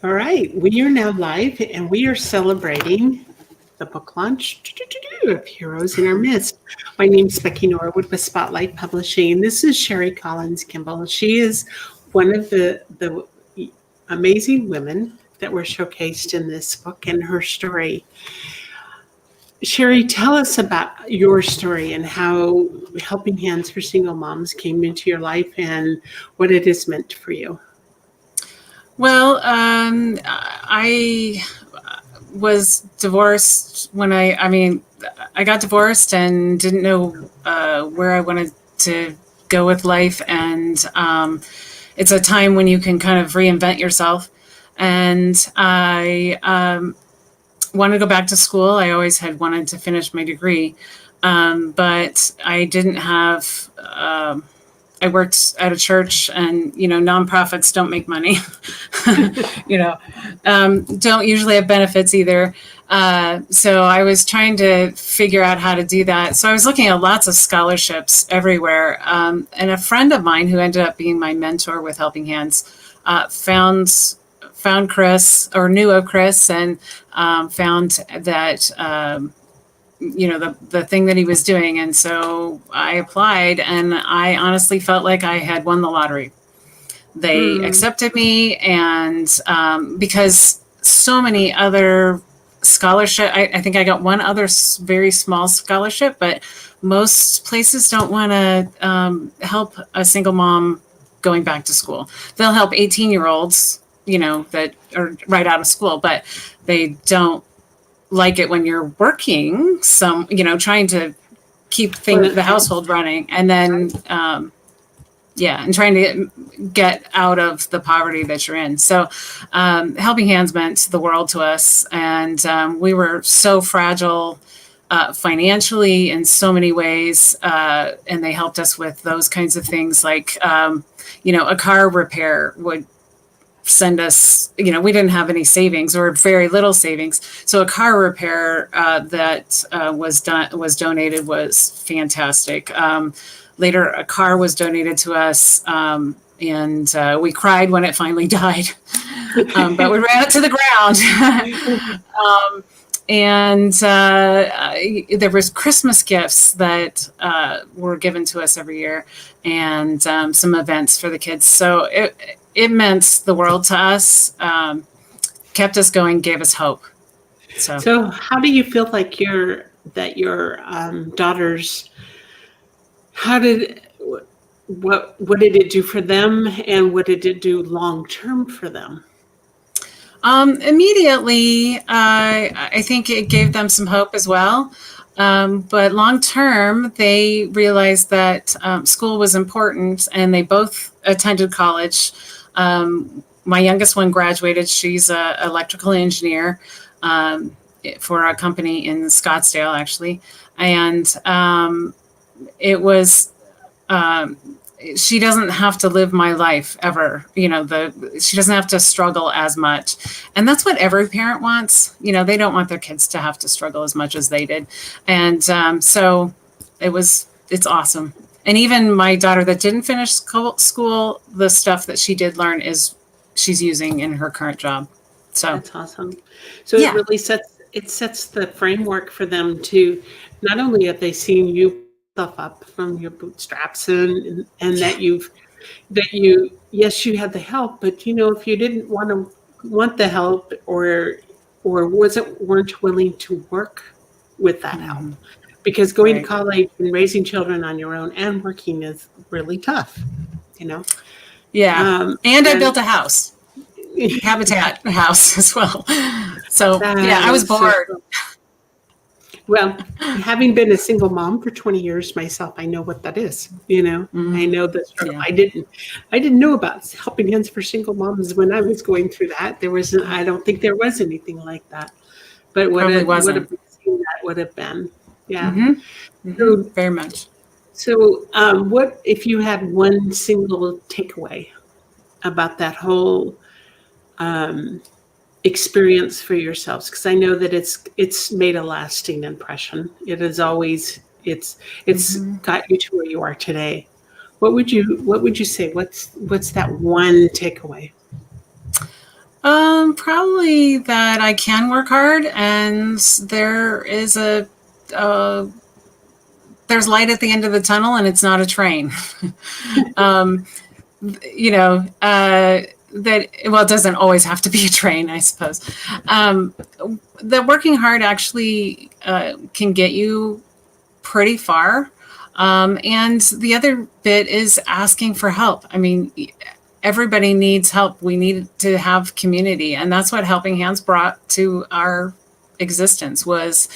All right, we are now live and we are celebrating the book launch of Heroes in Our Midst. My name is Becky Norwood with Spotlight Publishing. This is Sherie Collins Kimball. She is one of the amazing women that were showcased in this book and her story. Sherie, tell us about your story and how Helping Hands for Single Moms came into your life and what it has meant for you. Well, I was divorced when I got divorced and didn't know where I wanted to go with life. And it's a time when you can kind of reinvent yourself. And I wanted to go back to school. I always had wanted to finish my degree, but I didn't have... I worked at a church, and nonprofits don't make money. Don't usually have benefits either. So I was trying to figure out how to do that. So I was looking at lots of scholarships everywhere. And a friend of mine who ended up being my mentor with Helping Hands found Chris, or knew of Chris, and found that the thing that he was doing. And so I applied, and I honestly felt like I had won the lottery. They accepted me, and because so many other scholarship, I think I got one other very small scholarship, but most places don't want to help a single mom going back to school. They'll help 18-year-olds, that are right out of school, but they don't like it when you're working trying to keep the household running, and then and trying to get out of the poverty that you're in. So Helping Hands meant the world to us, and we were so fragile financially in so many ways, and they helped us with those kinds of things, like a car repair would send us, we didn't have any savings or very little savings. So a car repair that was donated was fantastic. Later, a car was donated to us, and we cried when it finally died, but we ran it to the ground. And there was Christmas gifts that were given to us every year, and some events for the kids. So it meant the world to us, kept us going, gave us hope. So how do you feel like your daughters, what did it do for them, and what did it do long term for them? Immediately, I think it gave them some hope as well. But long term, they realized that school was important, and they both attended college. My youngest one graduated. She's an electrical engineer for a company in Scottsdale, actually. And it was... she doesn't have to live my life ever. She doesn't have to struggle as much. And that's what every parent wants. They don't want their kids to have to struggle as much as they did. And so it's awesome. And even my daughter that didn't finish school, the stuff that she did learn she's using in her current job. So that's awesome. So it really sets the framework for them to, not only have they seen you up from your bootstraps, and that you had the help, but if you didn't want the help, or weren't willing to work with that help, because going to college and raising children on your own and working is really tough, and I built a house, habitat house as well, so I was bored. Well, having been a single mom for 20 years myself, I know what that is. I know the struggle. Yeah. I didn't know about Helping Hands for Single Moms when I was going through that. I don't think there was anything like that. But what would have been. Yeah. Mm-hmm. So, very much. So what if you had one single takeaway about that whole experience for yourselves? Because I know that it's made a lasting impression. It is always it's got you to where you are today. What would you say? What's that one takeaway? Probably that I can work hard, and there is uh, there's light at the end of the tunnel, and it's not a train. um, you know, that, well, it doesn't always have to be a train, I suppose. That working hard actually can get you pretty far. And the other bit is asking for help. I mean, everybody needs help. We need to have community, and that's what Helping Hands brought to our existence, was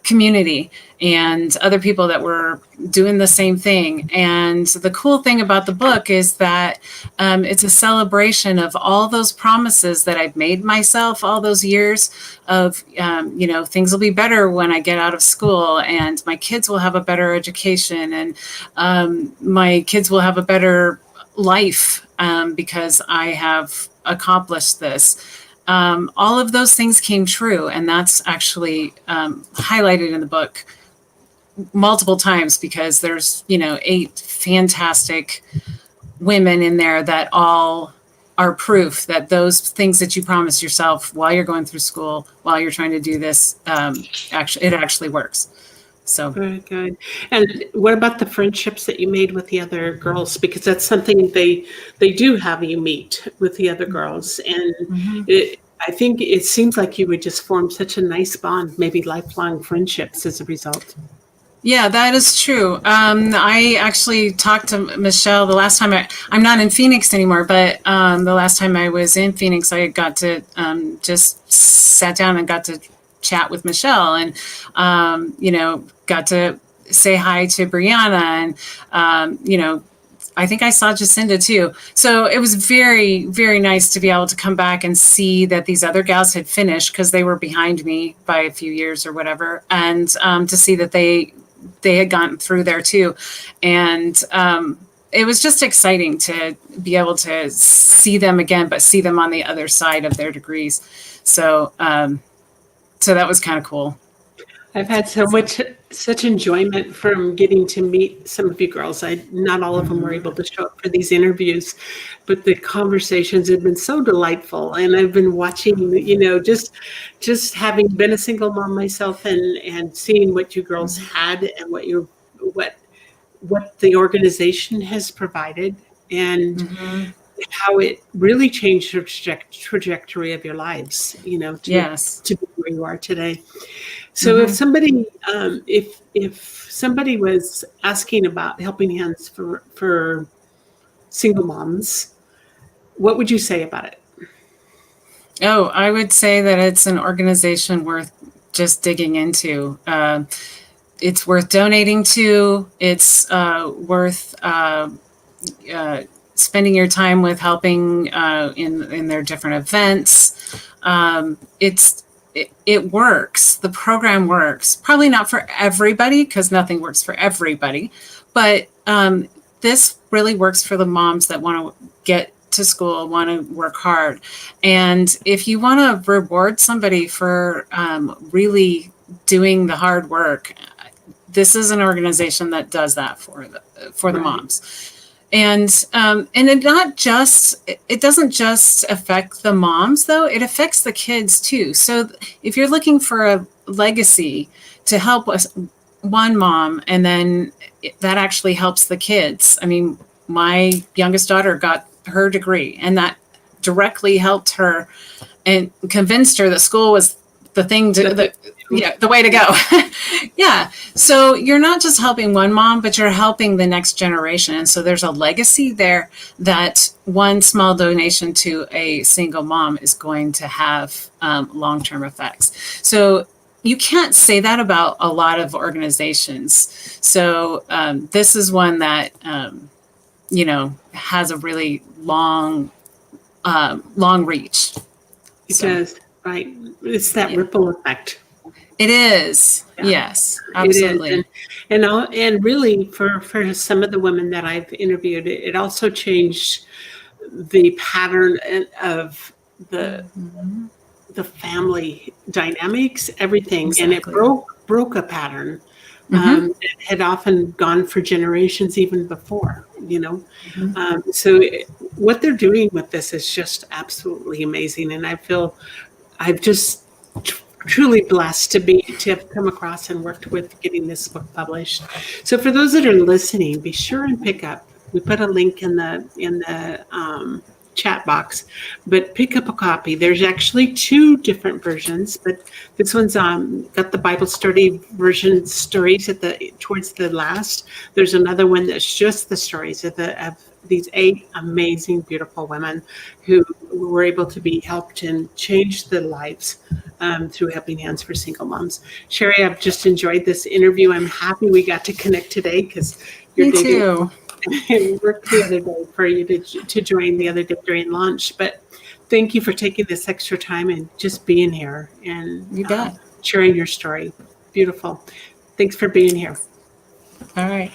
community and other people that were doing the same thing. And the cool thing about the book is that it's a celebration of all those promises that I've made myself all those years of, things will be better when I get out of school, and my kids will have a better education, and my kids will have a better life because I have accomplished this. All of those things came true, and that's actually highlighted in the book multiple times, because there's 8 fantastic women in there that all are proof that those things that you promised yourself while you're going through school, while you're trying to do this, it actually works. So very good. And what about the friendships that you made with the other girls? Because that's something they do have you meet with the other girls, and I think it seems like you would just form such a nice bond, maybe lifelong friendships as a result. Yeah, that is true. I actually talked to Michelle the last time I'm not in Phoenix anymore, but the last time I was in Phoenix, I got to just sat down and got to chat with Michelle, and got to say hi to Brianna, and I think I saw Jacinda too. So it was very, very nice to be able to come back and see that these other gals had finished, because they were behind me by a few years or whatever, and to see that they had gotten through there too. And it was just exciting to be able to see them again, but see them on the other side of their degrees. So that was kind of cool. I've had such enjoyment from getting to meet some of you girls. Not all of them were able to show up for these interviews, but the conversations have been so delightful. And I've been watching, just having been a single mom myself, and seeing what you girls had, and what the organization has provided, and how it really changed the trajectory of your lives, to be where you are today. So if somebody was asking about Helping Hands for single moms, what would you say about it? Oh, I would say that it's an organization worth just digging into. It's worth donating to. It's worth spending your time with, helping in their different events. It works. The program works. Probably not for everybody, because nothing works for everybody. But this really works for the moms that want to get to school, want to work hard. And if you want to reward somebody for really doing the hard work, this is an organization that does that for the moms. And it doesn't just affect the moms, though. It affects the kids too. So if you're looking for a legacy to help us, one mom, and then that actually helps the kids. I mean, my youngest daughter got her degree, and that directly helped her and convinced her that school was the thing the way to go. Yeah. So you're not just helping one mom, but you're helping the next generation. And so there's a legacy there that one small donation to a single mom is going to have long-term effects. So you can't say that about a lot of organizations. So this is one that, has a really long reach. It does, right? It's that ripple effect. It is. Yeah. Yes, absolutely. It is. And really for some of the women that I've interviewed, it also changed the pattern of the family dynamics, everything. Exactly. And it broke a pattern had often gone for generations even before, Mhm. what they're doing with this is just absolutely amazing. And I feel I've just truly blessed to have come across and worked with getting this book published. So for those that are listening, be sure and pick up. We put a link in the chat box, but pick up a copy. There's actually two different versions, but this one's got the Bible study version stories towards the last. There's another one that's just the stories of these 8 amazing, beautiful women who were able to be helped and change their lives through Helping Hands for Single Moms. Sherie, I've just enjoyed this interview. I'm happy we got to connect today because you're Me dating. too. I worked the other day for you to join the other day during lunch, but thank you for taking this extra time and just being here and You bet. sharing your story. Beautiful. Thanks for being here. All right.